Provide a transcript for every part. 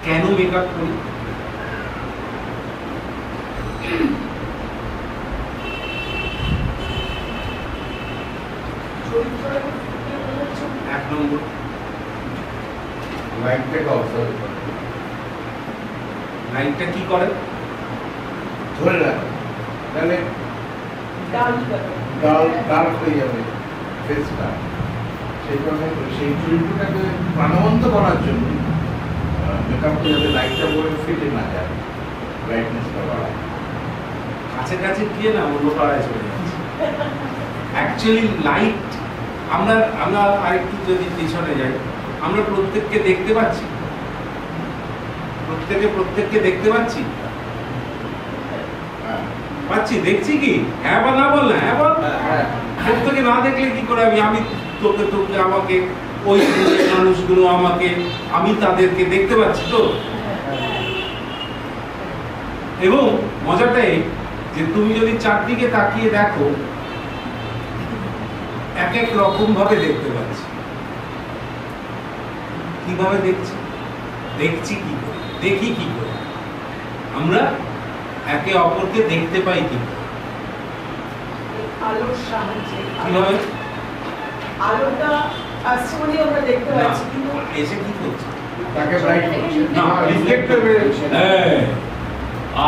কেন মেকআপ করি? এক নম্বর লাইটটাকে অবজার্ভ করে, লাইটটা কি করে? ধরে রাখে, তাহলে ডার্ক হয়ে যাবে ফেসটা। সেই কারণে সেই চরিত্রটাকে প্রাণবন্ত করার জন্য মেকআপ করে যাতে লাইটটা পরে ফিটে না যায়, ব্রাইটনেসটা বাড়ায়। কাছে কাছে গিয়ে না অন্য পাড়ায় চলে যাচ্ছে। অ্যাকচুয়ালি লাইট আমরা আরেকটু যদি পিছনে যাই, আমরা প্রত্যেককে দেখতে পাচ্ছি, প্রত্যেককে দেখতে পাচ্ছি, পাচ্ছি, দেখছি কি? হ্যাঁ বা না বল না, হ্যাঁ বল। প্রত্যেকে না দেখলে কি করে আমি তোকে আমাকে ওই মানুষগুলো আমাকে, আমি তাদেরকে দেখতে পাচ্ছি তো। এবং মজাটাই যে তুমি যদি চারদিকে তাকিয়ে দেখো, এক এক রকম ভাবে দেখতে পাচ্ছি। কিভাবে দেখছি কি করে, দেখি কি করে? আমরা একে অপরকে দেখতে পাই কি করে? আলোর সাহায্যে। কিভাবে? আলোটা আসছে বলে আমরা দেখতে পাচ্ছি, কিন্তু এসে কি করছে? তাকে ব্রাইট করছে, না, রিফ্লেক্টর বেরোচ্ছে।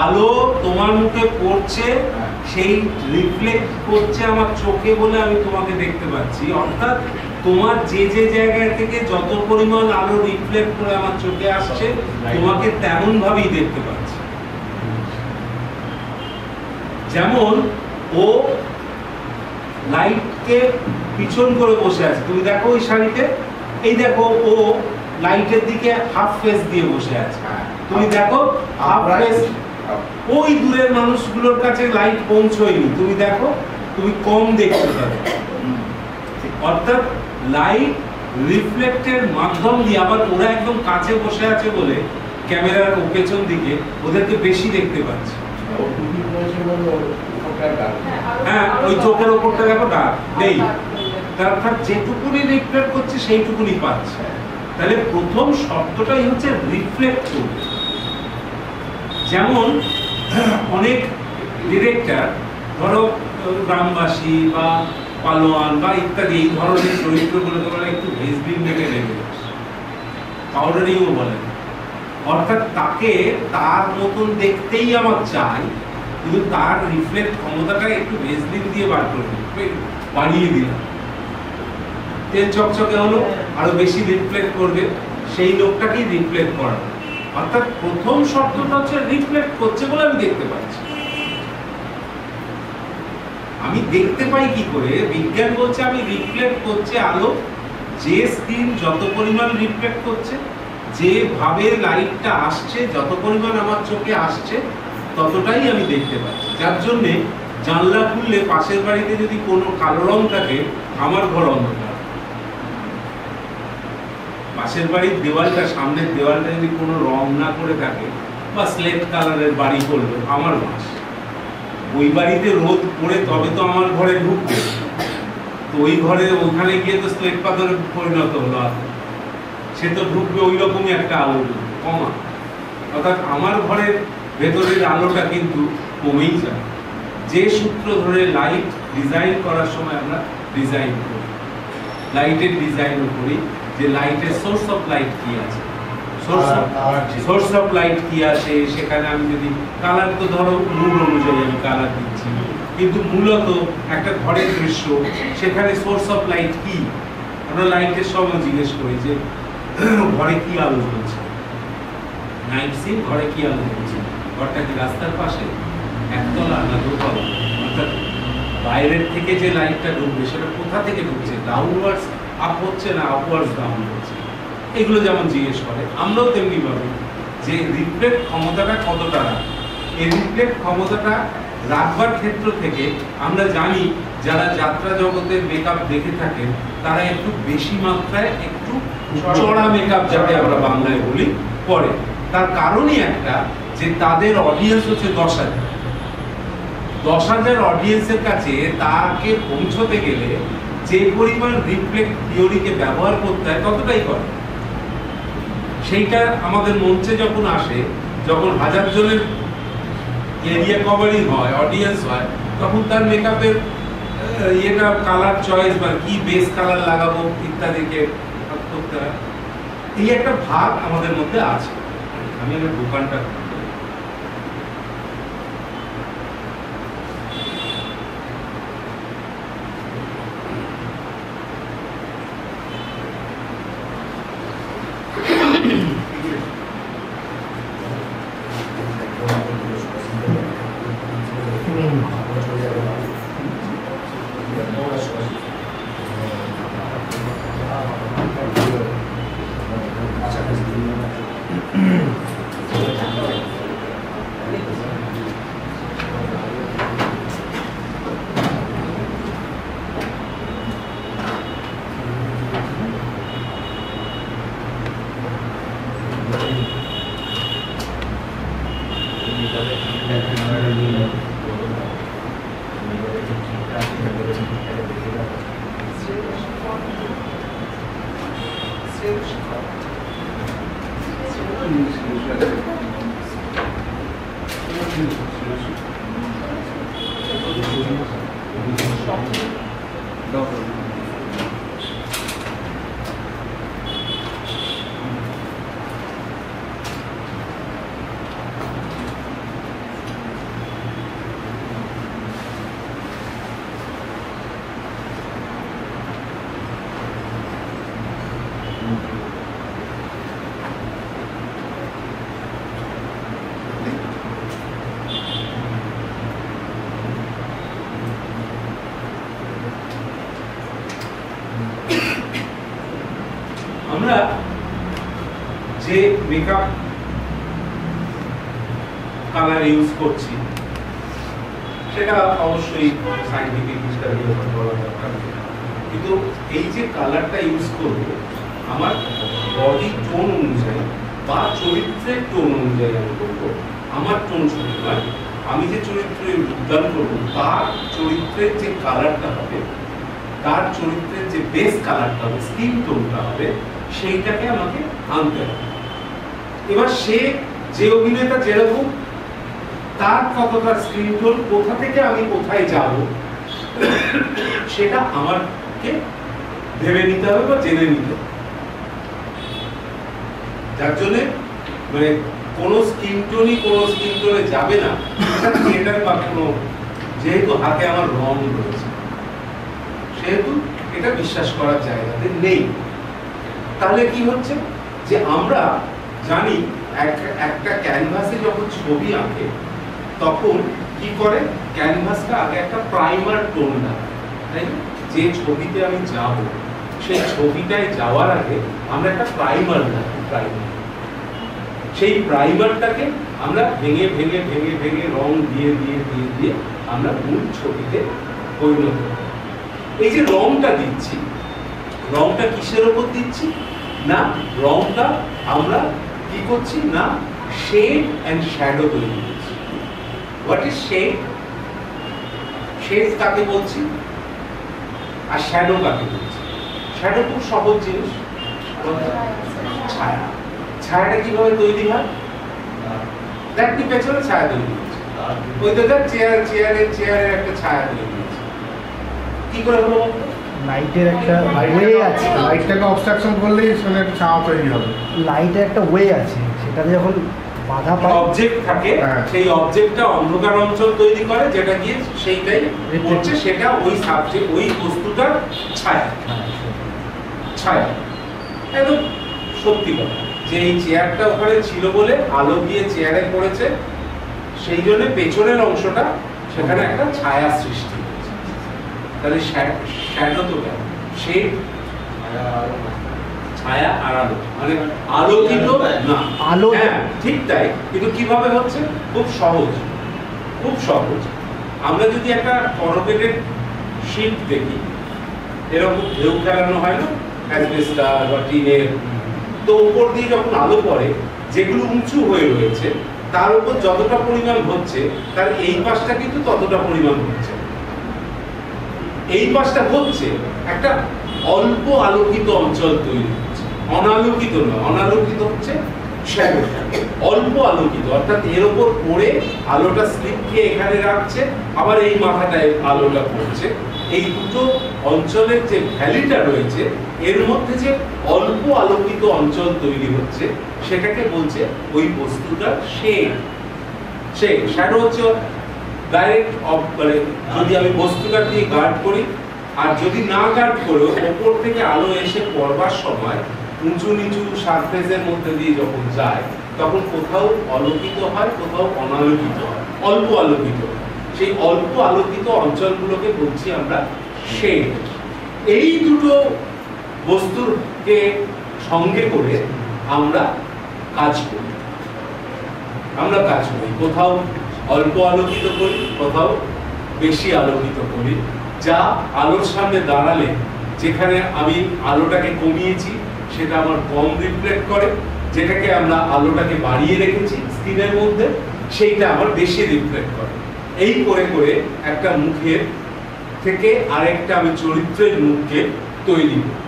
আলো তোমার মুখে পড়ছে, সেই রিফ্লেক্ট করছে আমার চোখে বলে আমি তোমাকে দেখতে পাচ্ছি। অর্থাৎ তোমার যে যে জায়গা থেকে যত পরিমাণ আলো রিফ্লেক্ট করে আমার চোখে আসছে, তোমাকে তেমন ভাবেই দেখতে পাচ্ছি। যেমন ও লাইটকে পিছন করে বসে আছে, তুমি দেখো ওই শাড়িতে, এই দেখো ও লাইটের দিকে হাফ ফেস দিয়ে বসে আছে। তুমি দেখো হাফ ফেস, ওই দূরের মানুষগুলোর কাছে লাইট পৌঁছয়নি, তুমি দেখো, তুমি কম দেখছো তাদের। অর্থাৎ লাইট রিফ্লেক্টের মাধ্যম দিয়ে, আবার ওরা একদম কাছে বসে আছে বলে ক্যামেরার পেছন দিকে ওদেরকে বেশি দেখতে পাচ্ছি। হ্যাঁ, ওই চোখের ওপরটা দেখো ডার্ক নেই, অর্থাৎ যেটুকুনি রিফ্লেক্ট করছে সেইটুকুনি পাচ্ছে। তাহলে প্রথম শব্দটাই হচ্ছে রিফ্লেক্ট করবে। যেমন অনেক ডিরেক্টর, ধরো গ্রামবাসী বা পালোয়ান বা ইত্যাদি এই ধরনের চরিত্রগুলোকে বলে একটু ভেজবিন মেখে নেবে, পাউডারিংও বলে। অর্থাৎ তাকে তার মতন দেখতেই আমার চাই, কিন্তু তার রিফ্লেক্ট ক্ষমতাটা একটু ভেজবিন দিয়ে বার করে বাড়িয়ে দিলাম, তেল চকচকে হলো, আরো বেশি রিফ্লেক্ট করবে, সেই লোকটাকেই রিফ্লেক্ট করা। অর্থাৎ প্রথম শব্দটা হচ্ছে রিফ্লেক্ট করছে বলে আমি দেখতে পাচ্ছি। আমি দেখতে পাই কি করে? বিজ্ঞান বলছে আমি রিফ্লেক্ট করছে আলো, যে স্ক্রিন যত পরিমাণ রিফ্লেক্ট করছে, যেভাবে লাইটটা আসছে, যত পরিমাণ আমার চোখে আসছে, ততটাই আমি দেখতে পাচ্ছি। যার জন্যে জানলা খুললে পাশের বাড়িতে যদি কোনো কালো রং থাকে, আমার ঘর অন্ধকার। পাশের বাড়ির দেওয়ালটা, সামনের দেওয়ালটা যদি কোনো রং না করে থাকে বা স্লেট কালারের বাড়ি করলো, আমার বাস। ওই বাড়িতে রোদ পড়ে তবে তো আমার ঘরে ঢুকবে, তো ওই ঘরে ওখানে গিয়ে তো স্লেট পাথরে পরিণত হলো, সে তো ঢুকবে ওই রকমই একটা আলো কমা। অর্থাৎ আমার ঘরের ভেতরের আলোটা কিন্তু কমেই যায়। যে সূত্র ধরে লাইট ডিজাইন করার সময় আমরা ডিজাইন করি, লাইটের ডিজাইনও করি, যে লাইটের সোর্স অফ লাইট কি আছে, সোর্স অফ লাইট কি আছে, সেখানে আমি যদি কালার, তো ধরো মুড অনুযায়ী আমি কালার দিচ্ছি, কিন্তু মূলত একটা ঘরের দৃশ্য, সেখানে সোর্স অফ লাইট কি, আমরা লাইটের সময় জিজ্ঞেস করি যে ঘরে কি আলো জ্বলছে, নাইট সিন, ঘরে কি আলো জ্বলছে, ঘরটা কি রাস্তার পাশে, একতলা না দোতলা, অর্থাৎ বাইরের থেকে যে লাইটটা ঢুকবে সেটা কোথা থেকে ঢুকছে, ডাউনওয়ার্ডস আপ হচ্ছে না আপওয়ার্ডস ডাউন হচ্ছে, এগুলো যেমন জিজ্ঞেস করে। আমরাও তেমনি ভাবে যে রিফ্লেক্ট ক্ষমতাটা কতটা রাখে। এই রিফ্লেক্ট ক্ষমতাটা রাখবার ক্ষেত্র থেকে আমরা জানি, যারা যাত্রা জগতের মেকআপ দেখে থাকেন তারা একটু বেশি মাত্রায় একটু চড়া মেকআপ, যাতে আমরা বাংলায় বলি, করে। তার কারণই একটা, যে তাদের অডিয়েন্স হচ্ছে 10,000 অডিয়েন্সের কাছে তাকে পৌঁছতে গেলে যে পরিমাণ রিফ্লেক্ট থিওরিকে ব্যবহার করতে হয় ততটাই করে। সেইটা আমাদের মঞ্চে যখন আসে, যখন 1000 জনের এরিয়া কভারিং হয়, অডিয়েন্স হয়, তখন তার মেকআপের ইয়েটা কালার চয়েস বা কি বেস কালার লাগাবো ইত্যাদিকে করতে হয়। এই একটা ভাগ আমাদের মধ্যে আছে। আমি আমার দোকানটা আমরা যে মেকআপ কালার ইউজ করছি সেটা অবশ্যই সায়েন্টিফিক হিস্টোরি বলা দরকার, কিন্তু এই যে কালারটা ইউজ করব আমার বডি টোন অনুযায়ী বা চরিত্রের টোন অনুযায়ী আমি করবো। আমার টোন শুধু নয়, আমি যে চরিত্রে উদ্যান করবো তার চরিত্রের যে কালারটা হবে, তার চরিত্রের যে বেস কালারটা হবে, স্কিন টোনটা হবে, সেইটাকে আমাকে আনতে হবে। এবার সে যে অভিনেতা যেরকম, তার কতটা স্ক্রিন টোন, কোথা থেকে আমি কোথায় যাব, সেটা আমাকে ভেবে নিতে হবে বা জেনে নিতে হবে। যার জন্য মানে কোনো স্কিন টোনে যাবে না থিয়েটার বা কোনো, যেহেতু হাতে আমার রং রয়েছে সেহেতু এটা বিশ্বাস করার জায়গাতে নেই। তাহলে কি হচ্ছে যে আমরা জানি একটা ক্যানভাসে যখন ছবি আঁকে তখন কি করে, ক্যানভাসটা আগে একটা প্রাইমার টোন দেয়, তাই না? যে ছবিতে আমি যাব সেই ছবিটায় যাওয়ার আগে আমরা একটা প্রাইমার দেয়, সেই প্রাইমারটাকে আমরা ভেঙে ভেঙে ভেঙে ভেঙে রং দিয়ে দিয়ে দিয়ে দিয়ে আমরা মূল ছবিতে পরিণত করি। এই যে রংটা দিচ্ছি, রংটা কিসের উপর দিচ্ছি না, রংটা আমরা কি করছি না, শেড এন্ড শ্যাডো তৈরি করছি। What is shade? শেড কাকে বলছি আর শ্যাডো কাকে বলছি? শ্যাডো খুব সহজ জিনিস, ছায়া। ছায়াটা কিভাবে তৈরি হয়? দেখি পেছনে ছায়া তৈরি হচ্ছে, ওই তো দেখ চেয়ারের একটা ছায়া তৈরি হচ্ছে। কি করে হলো? লাইটের একটা ওয়ে আছে, লাইটটাকে অবস্ট্রাকশন করলেই সেখানে একটা ছায়া তৈরি হবে। লাইটের একটা ওয়ে আছে, সেটাতে যখন বাধা পায় অবজেক্ট থাকে, হ্যাঁ। সেই অবজেক্টটা অন্ধকার অঞ্চল তৈরি করে, যেটা গিয়ে সেইটাই হচ্ছে, সেটা ওই সাবজেক্ট, ওই বস্তুটার ছায়া। ছায়া একদম সত্যি কথা, যে এই চেয়ারটা ওখানে ছিল বলে আলো গিয়ে চেয়ারে পড়েছে, সেই জন্য পেছনের অংশটা সেখানে একটা ছায়া সৃষ্টি হয়েছে। তাহলে শ্যাডো তো কেন? শেড, ছায়া আর আলো, মানে আলোকিত না আলো। হ্যাঁ ঠিক তাই, কিন্তু কিভাবে হচ্ছে? খুব সহজ, খুব সহজ। আমরা যদি একটা করোগেটেড শীট দেখি, এরকম ঢেউ খেলানো হয় না অ্যাসবেস্টাস বা টিনের, তো উপর দিয়ে যখন আলো পড়ে, যেগুলো উঁচু হয়ে রয়েছে তার উপর যতটা পরিমাণ হচ্ছে তার এই পাশটা কিন্তু ততটা পরিমাণ হচ্ছে। এই পাশটা হচ্ছে একটা অল্প আলোকিত অঞ্চল তৈরি হচ্ছে, অনালোকিত নয়, অনালোকিত হচ্ছে শ্যাডো, অল্প আলোকিত, অর্থাৎ এর ওপর পড়ে আলোটা স্লিপ খেয়ে এখানে রাখছে, আবার এই মাথাটায় আলোটা পড়ছে। এই দুটো অঞ্চলের যে ভ্যালিটা রয়েছে এর মধ্যে যে অল্প আলোকিত অঞ্চল তৈরি হচ্ছে সেটাকে বলছে ওই বস্তুটার শেড। শ্যাডো হচ্ছে ডাইরেক্ট মানে যদি আমি বস্তুটা দিয়ে গার্ড করি, আর যদি না গার্ড করেও ওপর থেকে আলো এসে পড়বার সময় উঁচু নিচু সারফেসের মধ্যে দিয়ে যখন যায় তখন কোথাও আলোকিত হয়, কোথাও অনালোকিত হয়, অল্প আলোকিত। সেই অল্প আলোকিত অঞ্চলগুলোকে বলছি আমরা শেড। এই দুটো বস্তুকে সঙ্গে করে আমরা কাজ করি, কোথাও অল্প আলোকিত করি, কোথাও বেশি আলোকিত করি। যা আলোর সামনে দাঁড়ালে যেখানে আমি আলোটাকে কমিয়েছি সেটা আমার কম রিফ্লেক্ট করে, যেটাকে আমরা আলোটাকে বাড়িয়ে রেখেছি স্ক্রিনের মধ্যে সেইটা আমার বেশি রিফ্লেক্ট করে। এই করে করে একটা মুখের থেকে আরেকটা আমি চরিত্রের মুখকে তৈরি করি।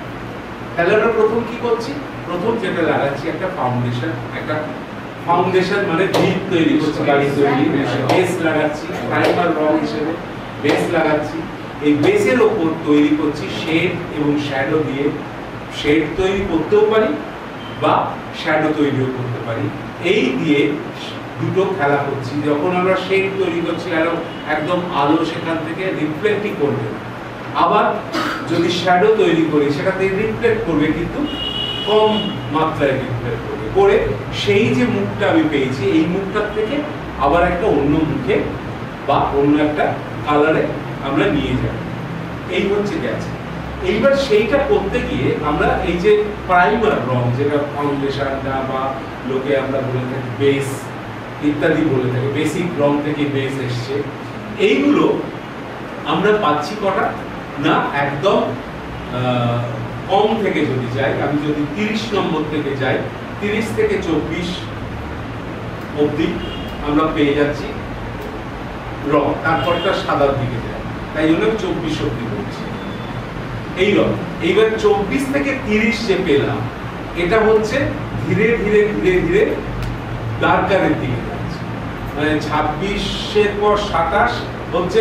তাহলে আমরা প্রথম কি করছি? প্রথম যেটা লাগাচ্ছি একটা ফাউন্ডেশন মানে ভিত তৈরি করছি, বাড়ি তৈরি, বেস লাগাচ্ছি, প্রাইমার রং হিসেবে বেস লাগাচ্ছি। এই বেসের ওপর তৈরি করছি শেড এবং শ্যাডো দিয়ে। শেড তৈরি করতেও পারি বা শ্যাডো তৈরিও করতে পারি। এই দিয়ে দুটো খেলা করছি। যখন আমরা শেড তৈরি করছি একদম আলো সেখান থেকে রিফ্লেক্টই করবে, আবার যদি শ্যাডো তৈরি করি সেটাতে রিফ্লেক্ট করবে কিন্তু কম মাত্রায় রিফ্লেক্ট করবে, করে সেই যে মুখটা আমি পেয়েছি এই মুখটার থেকে আবার একটা অন্য মুখে বা অন্য একটা কালারে আমরা নিয়ে যাব। এই হচ্ছে গেছে। এইবার সেইটা করতে গিয়ে আমরা এই যে প্রাইমার রং, যেটা ফাউন্ডেশনটা বা লোকে আমরা বলে থাকি বেস ইত্যাদি বলে থাকি, বেসিক রং থেকে বেস এসছে, এইগুলো আমরা পাচ্ছি কটা না, একদম কম থেকে যদি যাই, আমি যদি 30 নম্বর থেকে যাই, 30 থেকে 24 অবধি আমরা পেয়ে যাচ্ছি রং, তারপরটা সাদার দিকে যায়, তাই জন্য 24 অবধি বলছি এই রং। এইবার 24 থেকে 30 যে পেলাম এটা হচ্ছে ধীরে ধীরে ধীরে ধীরে ডার্কারের দিকে যাচ্ছে, মানে 26-এর পর 27 হচ্ছে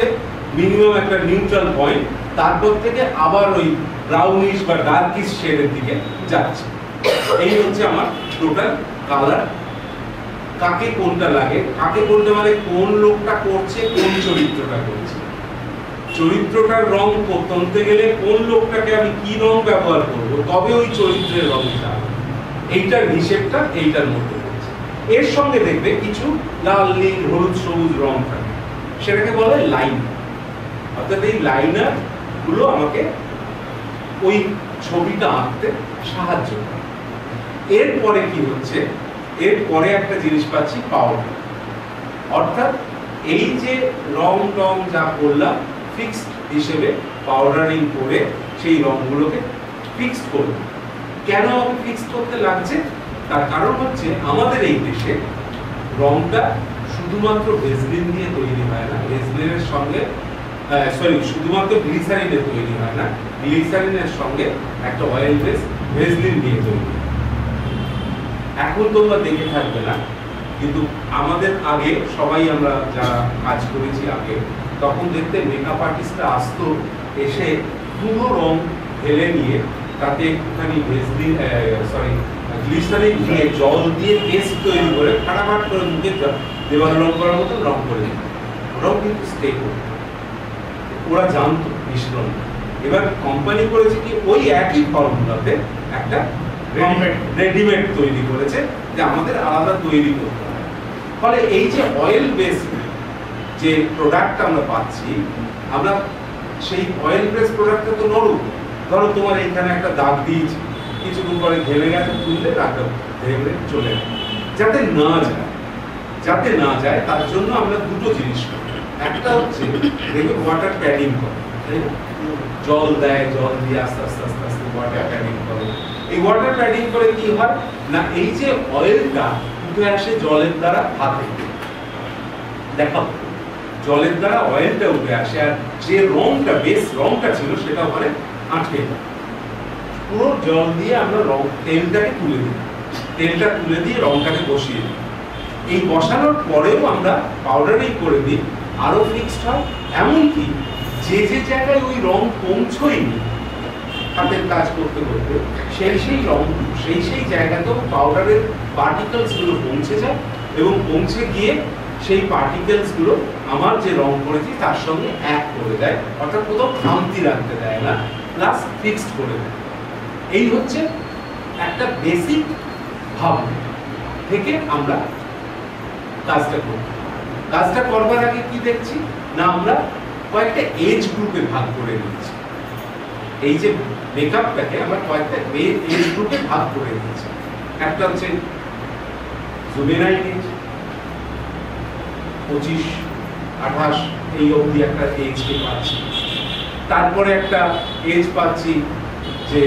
মিনিমাম একটা নিউট্রাল পয়েন্ট, তারপর থেকে আবার ওই ব্রাউনিশ বা ডার্কিশ শেডের দিকে যাচ্ছে। এই হচ্ছে আমার টোটাল কালার। কাকে কোনটা লাগে, কাকে কোনটা মানে কোন লোকটা করছে, কোন চরিত্রটা করছে, চরিত্রটার রং করতে গেলে কোন লোকটাকে আমি কি রং ব্যবহার করব তবে ওই চরিত্রের রংটা, এইটার হিসেবটা এইটার মধ্যে রয়েছে। এর সঙ্গে দেখবে কিছু লাল নীল হলুদ সবুজ রং থাকে, সেটাকে বলে লাইন, অর্থাৎ এই লাইনার গুলো আমাকে ওই ছবিটা আঁকতে সাহায্য করে। এরপরে কি হচ্ছে, এরপরে একটা জিনিস পাচ্ছি পাউডার, অর্থাৎ এই যে রং টং যা করলাম ফিক্সড হিসেবে পাউডারিং করে সেই রংগুলোকে ফিক্সড করব। কেন আমি ফিক্সড করতে লাগছে, তার কারণ হচ্ছে আমাদের এই দেশে রংটা শুধুমাত্র ভেসলিন দিয়ে তৈরি হয় না, ভেসলিনের সঙ্গে শুধুমাত্র গ্লিসারিনে তৈরি হয় না, গ্লিসারিনের সঙ্গে একটা অয়েল বেস ভেসলিন দিয়ে তৈরি। এখন তোমরা দেখে থাকবে না, কিন্তু আমাদের আগে সবাই আমরা যারা কাজ করেছি আগে, তখন দেখতে মেকআপ আর্টিস্টরা আসতো, এসে পুরো রং ঢেলে নিয়ে তাতে একটুখানি ভেসলিন গ্লিসারিন দিয়ে জল দিয়ে পেস্ট তৈরি করে ফাটাফাট করে মুখে দেওয়াল রং করার মতো রং করে দিত। ওরাও কিন্তু স্টে করতো, ওরা জানতো মিশ্রণ। এবার কোম্পানি করেছে কি ওই একই ফর্মুলাতে একটা রেডিমেড তৈরি করেছে যে আমাদের আলাদা তৈরি করতে হয়। ফলে এই যে অয়েল বেস যে প্রোডাক্ট আমরা পাচ্ছি, আমরা সেই অয়েল বেস প্রোডাক্টটা তো নরম, ধরো তোমার এইখানে একটা দাগ দিয়েছি, কিছুক্ষণ পরে ঘেমে গেছে, তুললে দাগটা ঘেমে চলে গেল। যাতে না যায় তার জন্য আমরা দুটো জিনিস করি। একটা হচ্ছে দেখবে ওয়াটার প্যাডিং করে, তাই না? জল দেয়, জল দিয়ে আস্তে আস্তে আস্তে আস্তে ওয়াটার প্যাডিং করে। এই ওয়াটার প্যাডিং করে কি হয় না, এই যে অয়েলটা উঠে আসে জলের দ্বারা হাতে, দেখো জলের দ্বারা অয়েলটা উঠে আসে, আর যে রংটা বেস রংটা ছিল সেটা ওখানে আটকে যায়। পুরো জল দিয়ে আমরা রং তেলটাকে তুলে দিই, তেলটা তুলে দিয়ে রংটাকে বসিয়ে দিই। এই বসানোর পরেও আমরা পাউডারিং করে দিই, আরো ফিক্সড হয়। এমনকি যে যে জায়গায় ওই রং পৌঁছয়নি হাতের কাজ করতে করতে, সেই রং সেই জায়গাতেও পাউডারের পার্টিকেলস গুলো পৌঁছে যায় এবং পৌঁছে গিয়ে সেই পার্টিকেলস গুলো আমার যে রং করেছি তার সঙ্গে এক করে দেয়, অর্থাৎ কোথাও খামতি রাখতে দেয় না, প্লাস ফিক্সড করে দেয়। এই হচ্ছে একটা বেসিক ভাব থেকে আমরা কাজটা করি। কাজটা করবার আগে কি দেখছি না, আমরা কয়েকটা এজ গ্রুপে ভাগ করে নিচ্ছি। এই যে মেকআপটাকে আমরা কয়েকটা এজ গ্রুপে ভাগ করে নিচ্ছি। একটা হচ্ছে জুভেনাইল এজ, 25-28 এই অবধি একটা এজ পাচ্ছি। তারপরে একটা এজ পাচ্ছি যে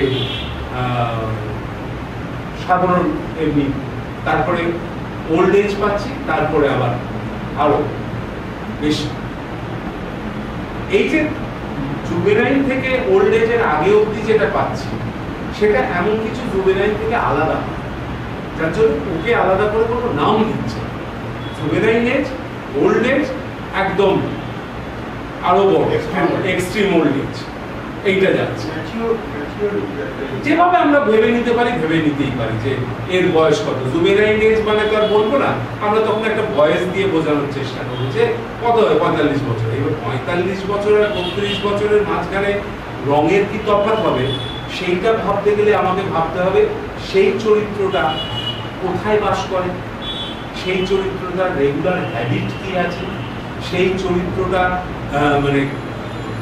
সাধারণ এমনি, তারপরে ওল্ড এজ পাচ্ছি, তারপরে আবার আরো বেশি। এই যে জুভেনাইল থেকে ওল্ড এজের আগে অবধি যেটা পাচ্ছি সেটা এমন কিছু জুভেনাইল থেকে আলাদা, যার জন্য ওকে আলাদা করে কোনো নাম দিচ্ছে। জুভেনাইল এজ, ওল্ড এজ, একদম আরো বড় এক্সট্রিম ওল্ড এজ, এইটা যাচ্ছে। যেভাবে আমরা ভেবে নিতে পারি, ভেবে নিতেই পারি যে এর বয়স কত। জুভেনাইল এজ মানে তো আর বলবো না, আমরা তখন একটা বয়স দিয়ে বোঝানোর চেষ্টা করবো যে কত হয়, 45 বছর। এবার 45 বছর আর 32 বছরের মাঝখানে রঙের কি তফাৎ হবে, সেইটা ভাবতে গেলে আমাকে ভাবতে হবে সেই চরিত্রটা কোথায় বাস করে, সেই চরিত্রটার রেগুলার হ্যাবিট কি আছে, সেই চরিত্রটা মানে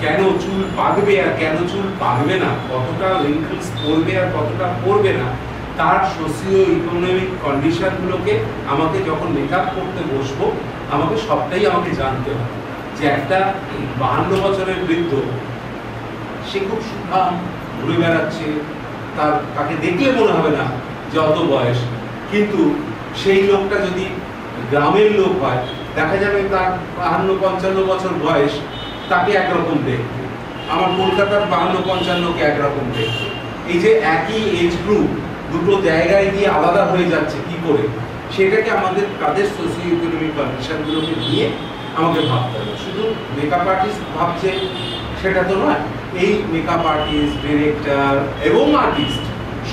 কেন চুল পাকবে আর কেন চুল পাকবে না, কতটা রিঙ্কলস পড়বে আর কতটা পড়বে না, তার সোশিও ইকোনমিক কন্ডিশনগুলোকে আমাকে যখন মেকআপ করতে বসবো আমাকে সবটাই আমাকে জানতে হবে। যে একটা 52 বছরের বৃদ্ধ, সে খুব সুঠাম, ঘুরে বেড়াচ্ছে, তাকে দেখলে মনে হবে না যে অত বয়স, কিন্তু সেই লোকটা যদি গ্রামের লোক হয় দেখা যাবে তার 52-55 বছর বয়স, তাকে একরকম দেখতে। আমার কলকাতার 52-55কে একরকম দেখতে। এই যে একই এজ গ্রুপ দুটো জায়গায় গিয়ে আলাদা হয়ে যাচ্ছে কি করে, সেটাকে আমাদের তাদের সোশিও ইকোনমিক কন্ডিশনগুলোকে নিয়ে আমাকে ভাবতে হবে। শুধু মেকআপ আর্টিস্ট ভাবছে সেটা তো নয়, এই মেকআপ আর্টিস্ট, ডিরেক্টর এবং আর্টিস্ট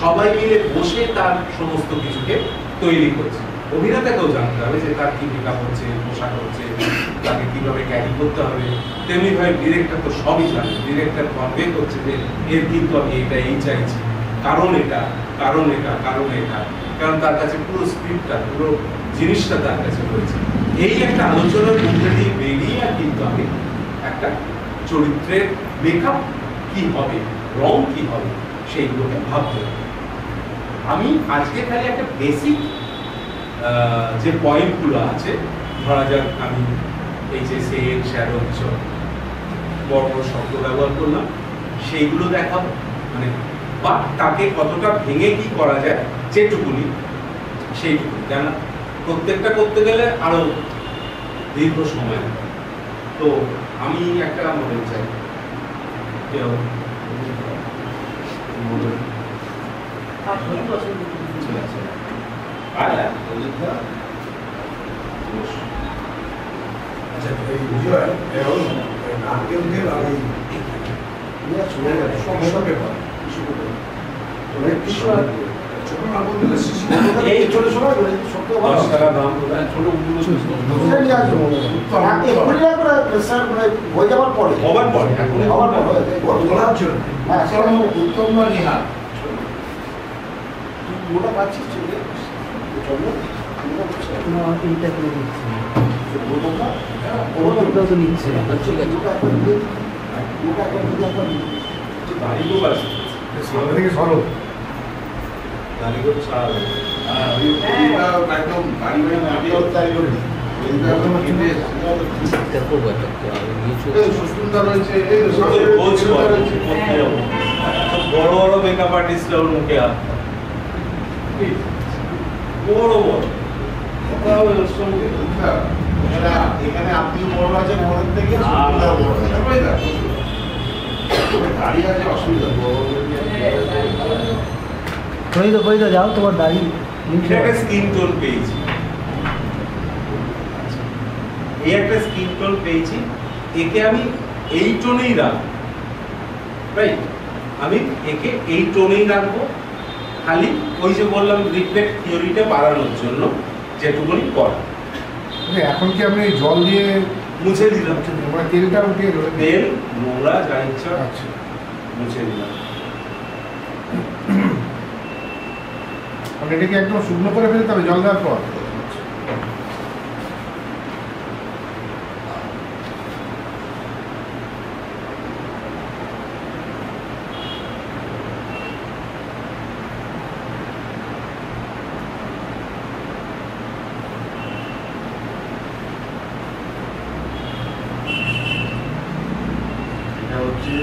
সবাই মিলে বসে তার সমস্ত কিছুকে তৈরি করছে। অভিনেতাকেও জানতে হবে যে তার কি মেকআপ হচ্ছে, পোশাক হচ্ছে, তাকে কিভাবে ক্যারি করতে হবে। তেমনি ভাবে ডিরেক্টর তো সবই জানে, ডিরেক্টর কনভে করছে যে এর কিন্তু আমি এটা এই চাইছি, কারণ এটা, কারণ এটা, কারণ এটা, কারণ তার কাছে পুরো স্ক্রিপ্টটা, পুরো জিনিসটা তার কাছে রয়েছে। এই একটা আলোচনার মধ্যে দিয়ে বেরিয়ে কিন্তু আমি একটা চরিত্রের মেকআপ কি হবে, রং কি হবে, সেইগুলোকে ভাবতে হবে। আমি আজকে খালি একটা বেসিক যে পয়েন্টগুলো আছে, ধরা যাক আমি এই যে শেড, শ্যাডো, বড় বড় শব্দ ব্যবহার করলাম, সেইগুলো দেখাবো, মানে বা তাকে কতটা ভেঙে কি করা যায় যেটুকুনি সেইটুকুনি, কেন প্রত্যেকটা করতে গেলে আরো দীর্ঘ সময় লাগে। তো আমি একটা মনে চাই কেউ আচ্ছা, এই বিজয় এখন নারকেলদের আর এই সমস্যা ব্যাপার ছোট নারকেল দিলে এই ছোট সময় সত্য 10 টাকা দাম ছোট হয়ে যাওয়ার পরে হবার পরে গোলাপ জন্য উত্তম না নিহার মোটা পাচ্ছিস এইটা করে দিচ্ছি, ওটাও তো নিচ্ছে। ঠিক আছে, দাড়িগুলো আছে, সামনে থেকে সরো। দাড়িগুলো ছাড়া একদম বাড়ি বাড়ি সুস্মিতা রয়েছে, বড় বড় মেকআপ আর্টিস্টরা ওর মুখে হাত, বড় বড় এখানে আপনি বড় আছেন ওদের থেকে দাঁড়িয়ে আছে অসুবিধা কই তো যাও তোমার দাড়ি এটা একটা স্কিন টোন পেয়েছি, এই একটা স্কিন টোন পেয়েছি, একে আমি এই টোনেই রাখবো, রাইট? আমি একে এই টোনেই রাখবো, খালি ওই যে বললাম রিফ্লেক্ট থিওরিটা বাড়ানোর জন্য যেটুকুনি করা। এখন কি আপনি জল দিয়ে মুছে দিলাম, মানে তেলটা উঠিয়ে দেবেন? তেল নোংরা যা ইচ্ছা আচ্ছা, মুছে দিলাম। মানে এটাকে একদম শুকনো করে ফেলতে হবে জল দেওয়ার পর? এটা হচ্ছে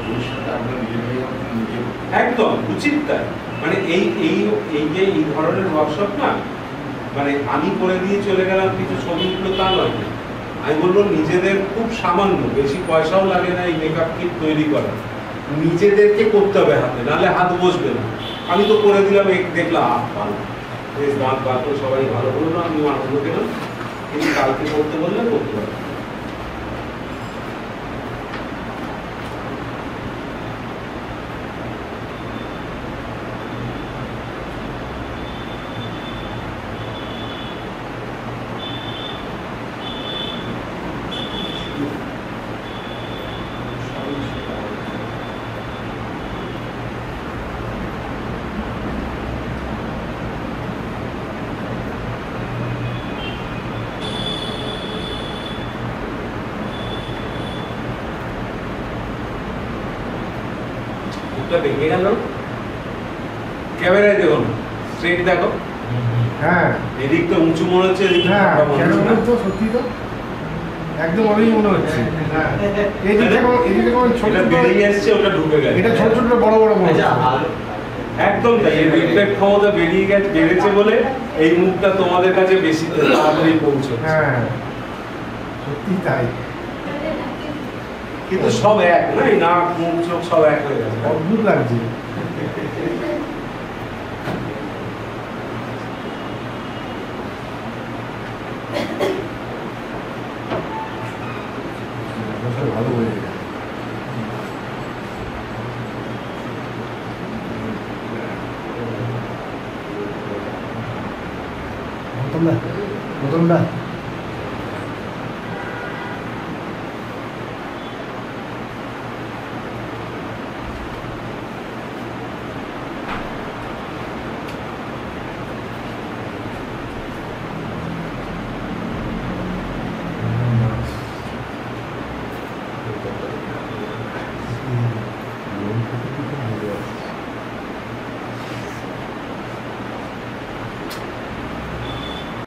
ভবিষ্যতে আমরা নিজে একদম উচিত তাই। মানে এই এই এই যে এই ধরনের ওয়ার্কশপ না, মানে আমি করে দিয়ে চলে গেলাম কিছু ছবিগুলো তা নয়। আমি বলবো নিজেদের খুব সামান্য, বেশি পয়সাও লাগে না এই মেকআপ কিট তৈরি করা, নিজেদেরকে করতে হবে হাতে, নাহলে হাত বসবে না। আমি তো করে দিলাম, দেখলাম ভালো বেশ দাঁত বাঁধলো, সবাই ভালো বললো, আমি আনন্দ পেলাম, কিন্তু কালকে করতে বললে করতে পারবো। মুখটা ভেঙে গেল, ক্যামেরায় দেখো না, স্ট্রেট দেখো। হ্যাঁ এদিকটা উঁচু মনে হচ্ছে, এদিকটা হ্যাঁ, খারাপ মনে কেন হচ্ছে না? বলুন তো, সত্যি তো একদম ওই মনে হচ্ছে। হ্যাঁ, এদিকে কোন ছোট এটা বেরিয়ে আসছে, ওটা ঢুকে গেছে। এটা ছোট ছোট বড় বড় মনে হচ্ছে। একদম তাই, এর রিফ্লেক্ট ক্ষমতা বেড়েছে বলে এই মুখটা তোমাদের কাছে বেশি তাড়াতাড়ি পৌঁছচ্ছে। হ্যাঁ সত্যি তাই, কিন্তু সব এক না, এই নাক মুখ চোখ সব এক হয়ে গেছে। অদ্ভুত লাগছে। ভালো হয়ে গেছে। প্রথমটা